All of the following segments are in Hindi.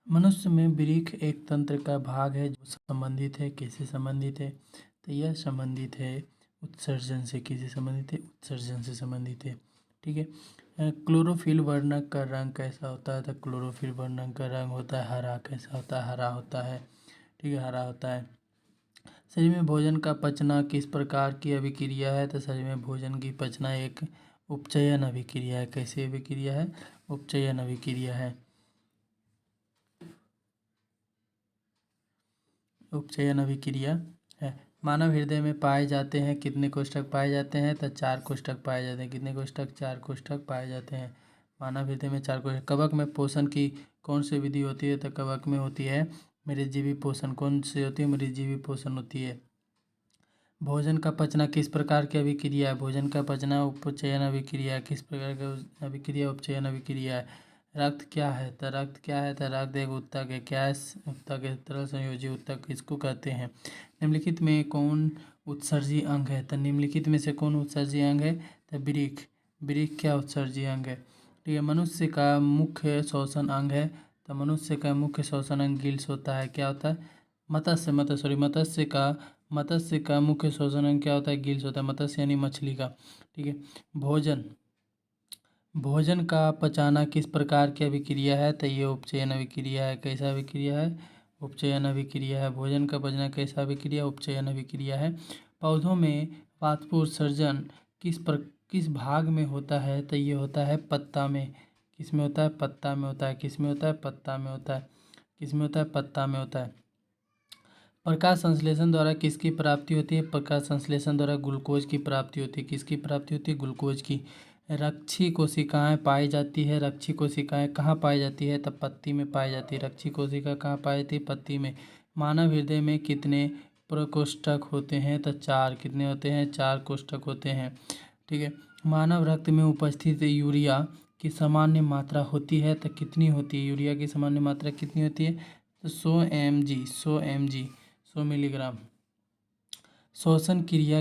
मनुष्य में वृक्क एक तंत्र का भाग है जो संबंधित है। किससे संबंधित है? तो यह संबंधित है उत्सर्जन से। किससे संबंधित है? उत्सर्जन से संबंधित है। ठीक है। क्लोरोफिल वर्णक का रंग कैसा होता है? तो क्लोरोफिल वर्णक का रंग होता है हरा। कैसा होता है? हरा होता है। ठीक है, हरा होता है। शरीर में भोजन का पचना किस प्रकार की अभिक्रिया है? तो शरीर में भोजन की पचना एक उपचयन अभिक्रिया है। कैसी अभिक्रिया है? उपचयन अभिक्रिया है। उपचयन अभिक्रिया है। मानव हृदय में पाए जाते हैं कितने कोष्ठक पाए जाते हैं? तो 4 कोष्ठक पाए जाते हैं। कितने कोष्ठक? 4 कोष्ठक पाए जाते हैं। मानव हृदय में 4 कोष्ठक। कवक में पोषण की कौन सी विधि होती है? तो कवक में होती है मृतजीवी पोषण। कौन सी होती है? मृतजीवी पोषण होती है। भोजन का पचना किस प्रकार की अभिक्रिया है? भोजन का पचना उपचयन अभिक्रिया है। किस प्रकार की अभिक्रिया? उपचयन अभिक्रिया है। रक्त क्या है? तो रक्त क्या है? तो रक्त एक उत्तक है। क्या है? उत्तक है। तरल संयोजी उत्तक किसको कहते हैं? निम्नलिखित में कौन उत्सर्जी अंग है? तो निम्नलिखित में से कौन उत्सर्जी अंग है? तो वृक्क। वृक्क क्या उत्सर्जी अंग है? ठीक है। मनुष्य का मुख्य श्वसन अंग है। तो मनुष्य का मुख्य श्वसन अंग गिल्स होता है। क्या होता है? मत्स्य का मुख्य श्वसन अंग क्या होता है? गिल्स होता है। मत्स्य यानी मछली का। ठीक है। भोजन का पचाना किस प्रकार की अभिक्रिया है? तो ये उपचयन अभिक्रिया है। कैसा अभिक्रिया है? उपचयन अभिक्रिया है। भोजन का पचना कैसा अभिक्रिया? उपचयन अभिक्रिया है। पौधों में वाष्पोत्सर्जन किस भाग में होता है? तो ये होता है पत्ता में। किस में होता है? पत्ता में होता है। किस में होता है? पत्ता में होता है। किस में होता है? पत्ता में होता है। प्रकाश संश्लेषण द्वारा किसकी प्राप्ति होती है? प्रकाश संश्लेषण द्वारा ग्लूकोज की प्राप्ति होती है। किसकी प्राप्ति होती है? ग्लूकोज की। रक्षी कोशिकाएं पाई जाती है। रक्षी कोशिकाएं कहाँ पाई जाती है? तब पत्ती में पाई जाती है। रक्षी कोशिका कहाँ पाई जाती है? पत्ती में। मानव हृदय में कितने प्रकोष्ठक होते हैं? तो 4। कितने होते हैं? 4 कोष्ठक होते हैं। ठीक है। मानव रक्त में उपस्थित यूरिया की सामान्य मात्रा होती है तो कितनी होती है? यूरिया की सामान्य मात्रा कितनी होती है? तो 100 mg। 100 मिलीग्राम। श्वसन क्रिया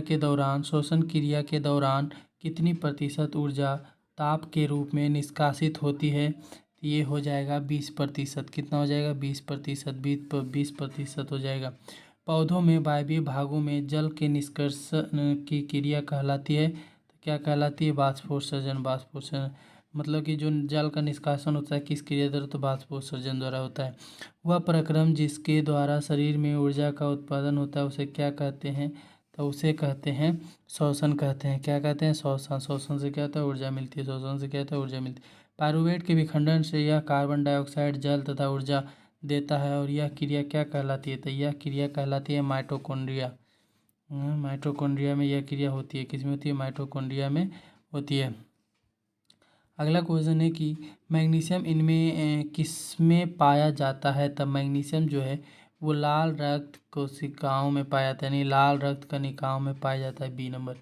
के दौरान कितनी प्रतिशत ऊर्जा ताप के रूप में निष्कासित होती है? तो ये हो जाएगा 20%। कितना हो जाएगा? 20%। 20% हो जाएगा। पौधों में वायवीय भागों में जल के निष्कर्षण की क्रिया कहलाती है। तो क्या कहलाती है? वाष्पोत्सर्जन। मतलब कि जो जल का निष्कासन होता है किस क्रिया द्वारा? तो वाष्पोत्सर्जन द्वारा होता है। वह प्रक्रम जिसके द्वारा शरीर में ऊर्जा का उत्पादन होता है उसे क्या कहते हैं? तो उसे कहते हैं श्वसन कहते हैं। क्या कहते हैं? श्वसन। श्वसन से क्या होता है? ऊर्जा मिलती है। श्वसन से क्या होता है? ऊर्जा मिलती है। पायरुवेट के विखंडन से यह कार्बन डाइऑक्साइड जल तथा ऊर्जा देता है और यह क्रिया क्या कहलाती है? तो यह क्रिया कहलाती है माइटोकॉन्ड्रिया। माइटोकॉन्ड्रिया में यह क्रिया होती है। किस में होती है? माइटोकॉन्ड्रिया में होती है। अगला क्वेश्चन है कि मैग्नीशियम इनमें किस में पाया जाता है? तब मैग्नीशियम जो है वो लाल रक्त कोशिकाओं में पाया जाता है, यानी लाल रक्त कणिकाओं में पाया जाता है। B number.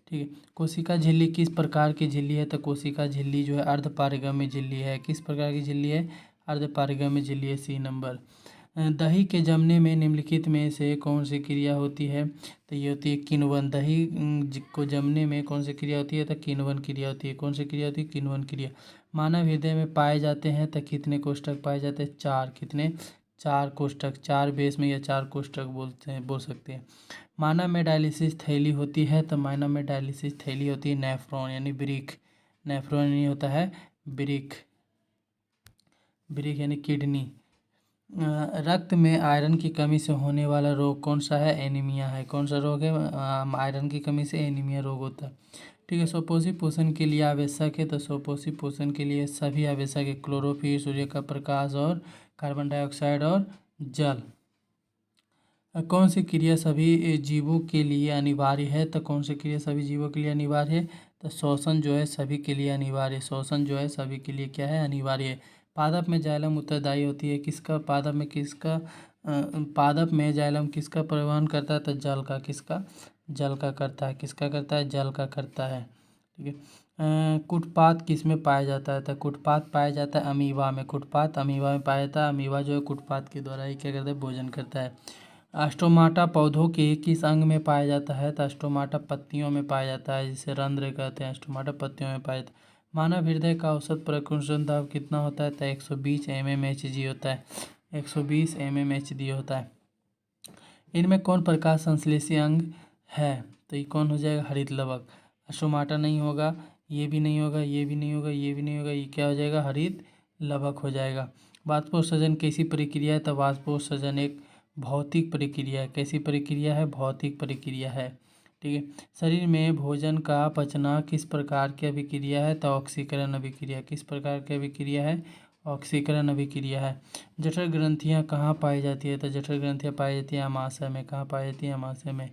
ठीक है। कोशिका झिल्ली किस प्रकार की झिल्ली है? तो कोशिका झिल्ली जो है अर्धपारगम्य झिल्ली है। किस प्रकार की झिल्ली है? अर्धपारगम्य झिल्ली है। C number. दही के जमने में निम्नलिखित में से कौन सी क्रिया होती है? तो ये होती है किण्वन। दही को जमने में कौन सी क्रिया होती है? तो किण्वन क्रिया होती है। कौन सी क्रिया होती है? किण्वन क्रिया। मानव हृदय में पाए जाते हैं तो कितने कोष्ठक पाए जाते हैं? 4। कितने? 4 कोष्ठक। 4 बेस में या 4 कोष्ठक बोल सकते हैं। मानव में डायलिसिस थैली होती है तो मानव में डायलिसिस थैली होती है नेफ्रॉन यानी वृक्क। नेफ्रॉन यानी होता है वृक्क। वृक्क यानी किडनी। रक्त में आयरन की कमी से होने वाला रोग कौन सा है? एनीमिया है। कौन सा रोग है? आयरन की कमी से एनीमिया रोग होता है। ठीक है। सुपोषी पोषण के लिए आवश्यक है तो सुपोषी पोषण के लिए सभी आवश्यक है। क्लोरोफिल, सूर्य का प्रकाश और कार्बन डाइऑक्साइड और जल। कौन सी क्रिया सभी जीवों के लिए अनिवार्य है? तो कौन सी क्रिया सभी जीवों के लिए अनिवार्य है? तो श्वसन जो है सभी के लिए अनिवार्य है। श्वसन जो है सभी के लिए क्या है? अनिवार्य है। पादप में जाइलम उत्तरदायी होती है किसका? पादप में जाइलम किसका परिवहन करता है? तो जल का। किसका? जल का करता है। किसका करता है? जल का करता है। ठीक है। कुटपाथ किस में पाया जाता है? तो कुटपाथ पाया जाता है अमीबा में। कुटपाथ अमीबा में पाया जाता है। अमीबा जो है कुटपाथ के द्वारा ही क्या करता है? भोजन करता है। स्टोमाटा पौधों के किस अंग में पाया जाता है? तो स्टोमाटा पत्तियों में पाया जाता है, जिसे रंध्र कहते हैं। स्टोमाटा पत्तियों में पाया जाता है। मानव हृदय का औसत प्रकुंचन दाब कितना होता है? तो 120 mmHg होता है। 120 mmHg होता है। इनमें कौन प्रकाश संश्लेषी अंग है? तो ये कौन हो जाएगा? हरित लवक। स्टोमाटा नहीं होगा, ये भी नहीं होगा, ये भी नहीं होगा, ये भी नहीं होगा, ये क्या हो जाएगा? हरित लवक हो जाएगा। वाष्पोत्सर्जन कैसी प्रक्रिया है? तो वाष्पोत्सर्जन एक भौतिक प्रक्रिया है। कैसी प्रक्रिया है? भौतिक प्रक्रिया है। ठीक है। शरीर में भोजन का पचना किस प्रकार की अभिक्रिया है? तो ऑक्सीकरण अभिक्रिया। किस प्रकार की अभिक्रिया है? ऑक्सीकरण अभिक्रिया है। जठर ग्रंथियाँ कहाँ पाई जाती है? तो जठर ग्रंथियाँ पाई जाती है अमाशय में। कहाँ पाई जाती है? अमाशय में।